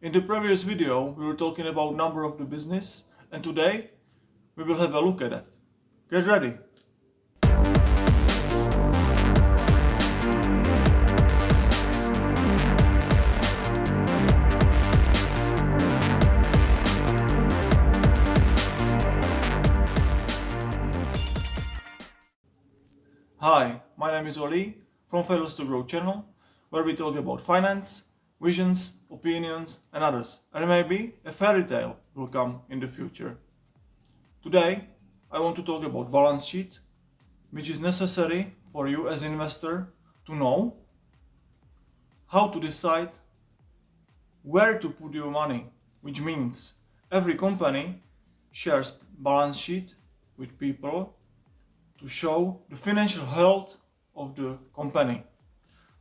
In the previous video, we were talking about number of the business, and today we will have a look at it. Get ready! Hi, my name is Oli from Failures to Grow channel, where we talk about finance, visions, opinions and others, and maybe a fairy tale will come in the future. Today I want to talk about balance sheet, which is necessary for you as investor to know how to decide where to put your money, which means every company shares balance sheet with people to show the financial health of the company.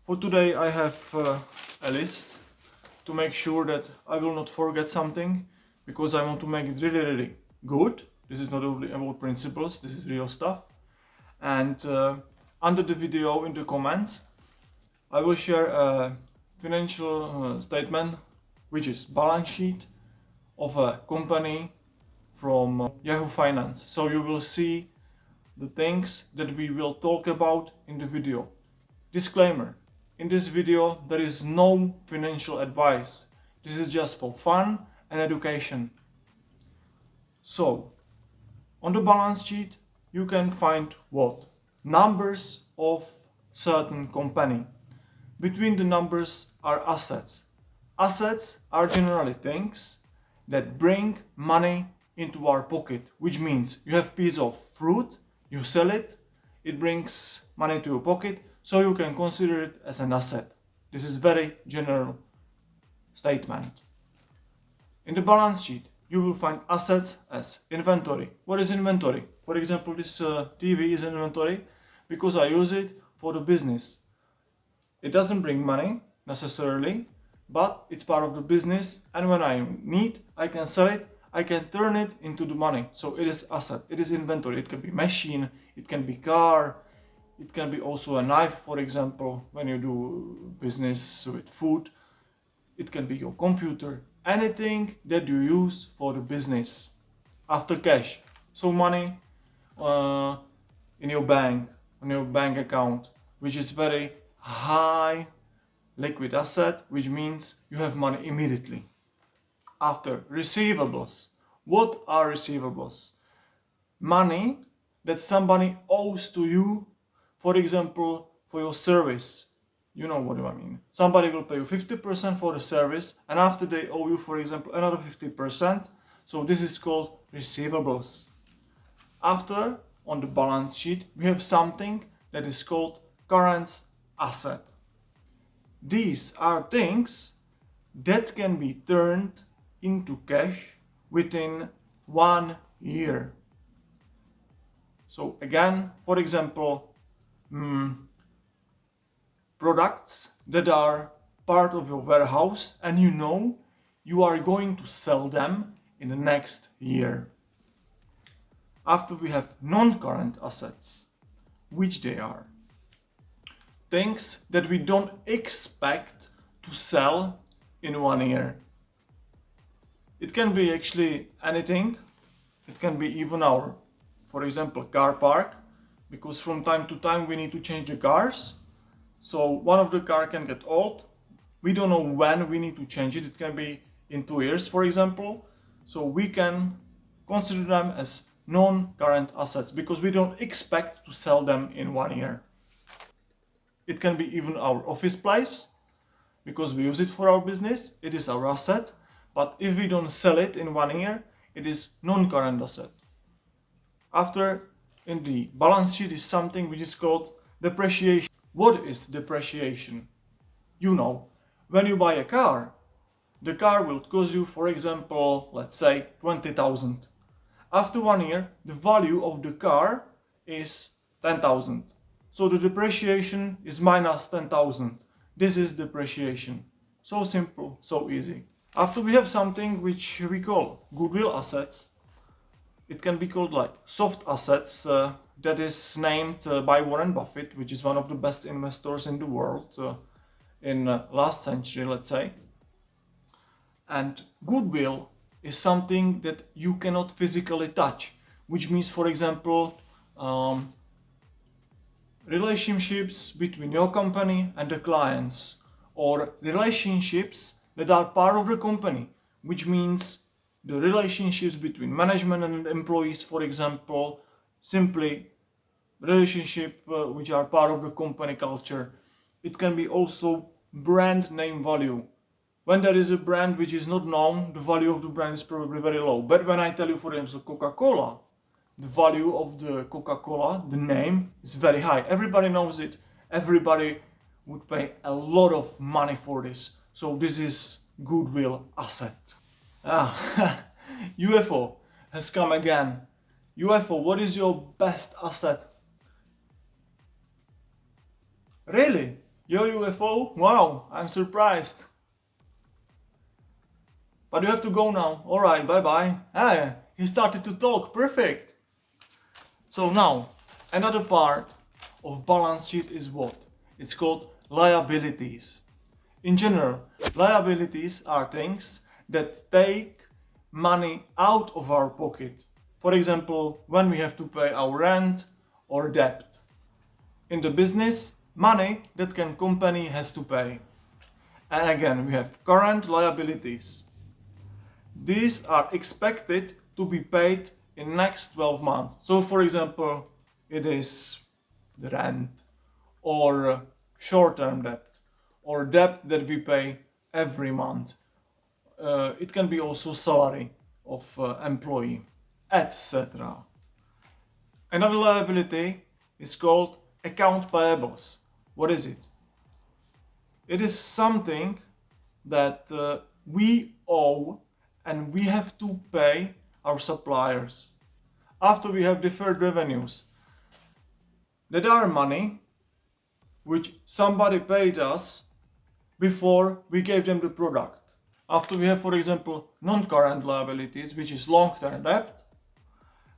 For today I have a list to make sure that I will not forget something, because I want to make it really good. This is not only about principles, this is real stuff. And under the video in the comments I will share a financial statement, which is balance sheet of a company from Yahoo Finance. So you will see the things that we will talk about in the video. Disclaimer: in this video there is no financial advice. This is just for fun and education. So, on the balance sheet you can find what? Numbers of certain company. Between the numbers are assets. Assets are generally things that bring money into our pocket, which means you have a piece of fruit, you sell it, it brings money to your pocket, so you can consider it as an asset. This is very general statement. In the balance sheet, you will find assets as inventory. What is inventory? For example, this TV is inventory because I use it for the business. It doesn't bring money necessarily, but it's part of the business, and when I need, I can sell it, I can turn it into the money. So it is asset, it is inventory. It can be machine, it can be car, it can be also a knife, for example, when you do business with food. It can be your computer, anything that you use for the business. After cash, so money in your bank, on your bank account, which is very high liquid asset, which means you have money immediately. After, receivables. What are receivables? Money that somebody owes to you, for example, for your service. You know what I mean. Somebody will pay you 50% for the service, and after they owe you, for example, another 50%. So this is called receivables. After, on the balance sheet, we have something that is called current asset. These are things that can be turned into cash within 1 year. So again, for example, products that are part of your warehouse and you know you are going to sell them in the next year. After, we have non-current assets, which they are things that we don't expect to sell in 1 year. It can be actually anything. It can be even our, for example, car park, because from time to time we need to change the cars. So one of the car can get old. We don't know when we need to change it. It can be in 2 years, for example. So we can consider them as non-current assets because we don't expect to sell them in 1 year. It can be even our office place, because we use it for our business. It is our asset, but if we don't sell it in 1 year, it is non-current asset. After, in the balance sheet is something which is called depreciation. What is depreciation? You know, when you buy a car, the car will cost you, for example, let's say 20,000. After 1 year, the value of the car is 10,000. So the depreciation is minus 10,000. This is depreciation. So simple, so easy. After, we have something which we call goodwill assets. It can be called like soft assets. That is named by Warren Buffett, which is one of the best investors in the world in last century, let's say. And goodwill is something that you cannot physically touch, which means, for example, relationships between your company and the clients, or relationships that are part of the company, which means the relationships between management and employees, for example, simply relationship which are part of the company culture. It can be also brand name value. When there is a brand which is not known, the value of the brand is probably very low. But when I tell you, for example, Coca-Cola, the value of the Coca-Cola, the name, is very high. Everybody knows it. Everybody would pay a lot of money for this. So this is goodwill asset. UFO has come again. UFO, what is your best asset? Really? Your UFO? Wow, I'm surprised. But you have to go now. Alright, bye bye. Ah, he started to talk. Perfect. So now, another part of balance sheet is what? It's called liabilities. In general, liabilities are things that take money out of our pocket. For example, when we have to pay our rent or debt. In the business, money that company has to pay. And again, we have current liabilities. These are expected to be paid in next 12 months. So for example, it is the rent or short-term debt or debt that we pay every month. It can be also salary of employee, etc. Another liability is called account payables. What is it? It is something that we owe and we have to pay our suppliers after we have deferred revenues. That are money which somebody paid us before we gave them the product. After we have, for example, non-current liabilities, which is long-term debt,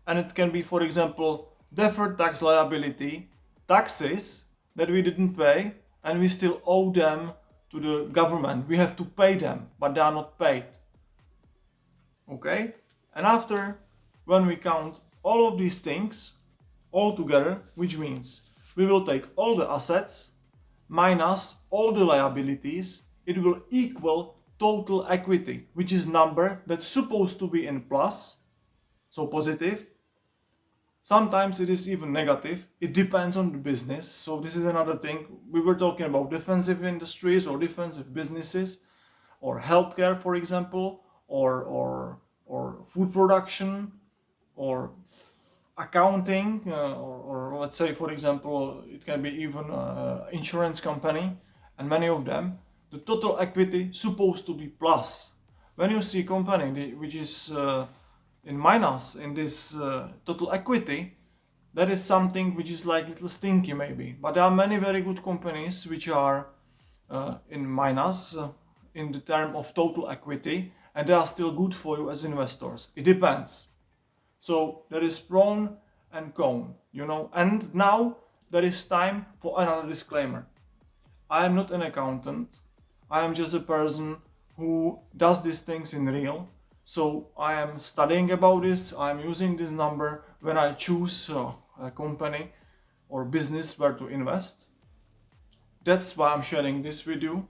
and it can be, for example, deferred tax liability, taxes that we didn't pay and we still owe them to the government. We have to pay them, but they are not paid. Okay? And after, when we count all of these things all together, which means we will take all the assets minus all the liabilities, it will equal total equity, which is number that's supposed to be in plus, so positive. Sometimes it is even negative. It depends on the business. So this is another thing. We were talking about defensive industries or defensive businesses, or healthcare, for example, or food production, or accounting, or let's say, for example, it can be even insurance company, and many of them. The total equity supposed to be plus. When you see company which is in minus in this total equity, that is something which is like little stinky maybe. But there are many very good companies which are in minus in the term of total equity, and they are still good for you as investors. It depends. So there is pro and con, And now there is time for another disclaimer. I am not an accountant. I am just a person who does these things in real. So I am studying about this. I am using this number when I choose a company or business where to invest. That's why I'm sharing this with you.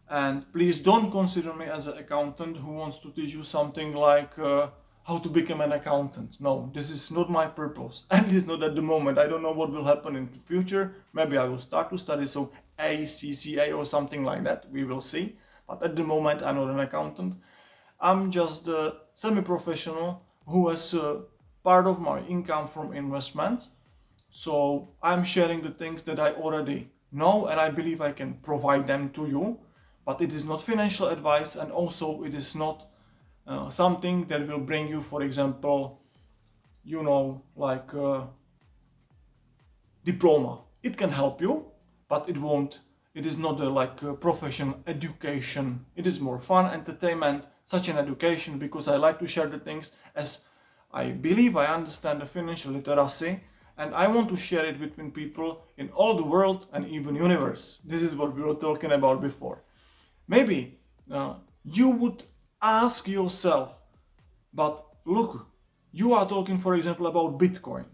And please don't consider me as an accountant who wants to teach you something like how to become an accountant. No, this is not my purpose. At least not at the moment. I don't know what will happen in the future. Maybe I will start to study some ACCA or something like that. We will see. But at the moment, I'm not an accountant. I'm just a semi-professional who has part of my income from investment. So I'm sharing the things that I already know and I believe I can provide them to you. But it is not financial advice, and also it is not something that will bring you, for example, like diploma. It can help you, but it won't. It is not like a professional education. It is more fun, entertainment, such an education, because I like to share the things as I believe I understand the financial literacy, and I want to share it between people in all the world and even universe. This is what we were talking about before. Maybe you would ask yourself, but look, you are talking, for example, about Bitcoin,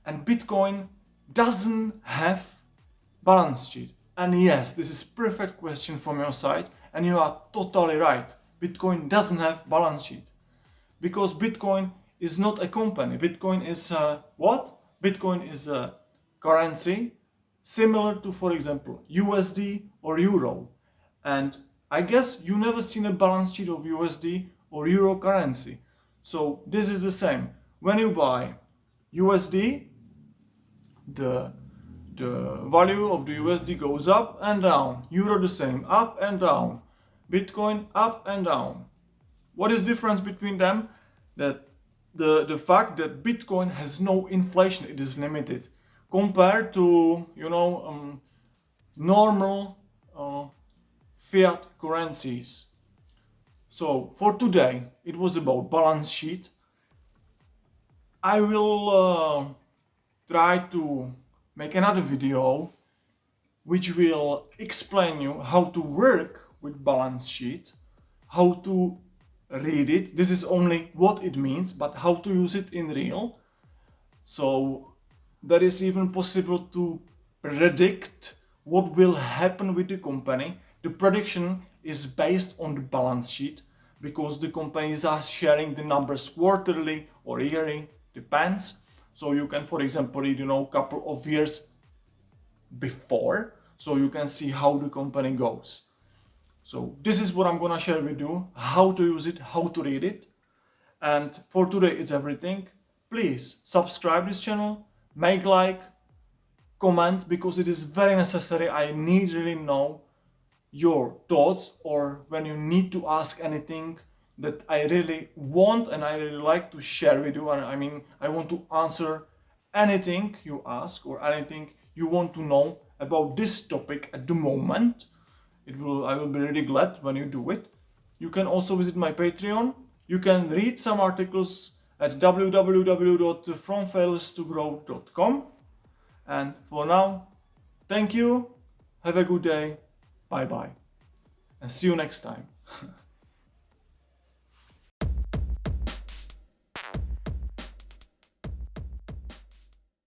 and Bitcoin doesn't have balance sheet. And yes, this is perfect question from your side, and you are totally right. Bitcoin doesn't have balance sheet because Bitcoin is not a company. Bitcoin is what? Bitcoin is a currency similar to, for example, USD or Euro. And I guess you never seen a balance sheet of USD or Euro currency. So this is the same. When you buy USD, the value of the USD goes up and down. Euro the same, up and down. Bitcoin up and down. What is the difference between them? That the fact that Bitcoin has no inflation, it is limited compared to normal fiat currencies. So for today, it was about balance sheet. I will try to make another video which will explain you how to work with balance sheet, how to read it. This is only what it means, but how to use it in real. So that is even possible to predict what will happen with the company. The prediction is based on the balance sheet because the companies are sharing the numbers quarterly or yearly, depends. So you can, for example, read, couple of years before, so you can see how the company goes. So this is what I'm gonna share with you, how to use it, how to read it. And for today it's everything. Please subscribe this channel, make like, comment, because it is very necessary. I need really know your thoughts, or when you need to ask anything that I really want and I really like to share with you. I mean, I want to answer anything you ask or anything you want to know about this topic at the moment. I will be really glad when you do it. You can also visit my Patreon. You can read some articles at www.fromfailerstogrow.com. And for now, thank you, have a good day, bye bye, and see you next time.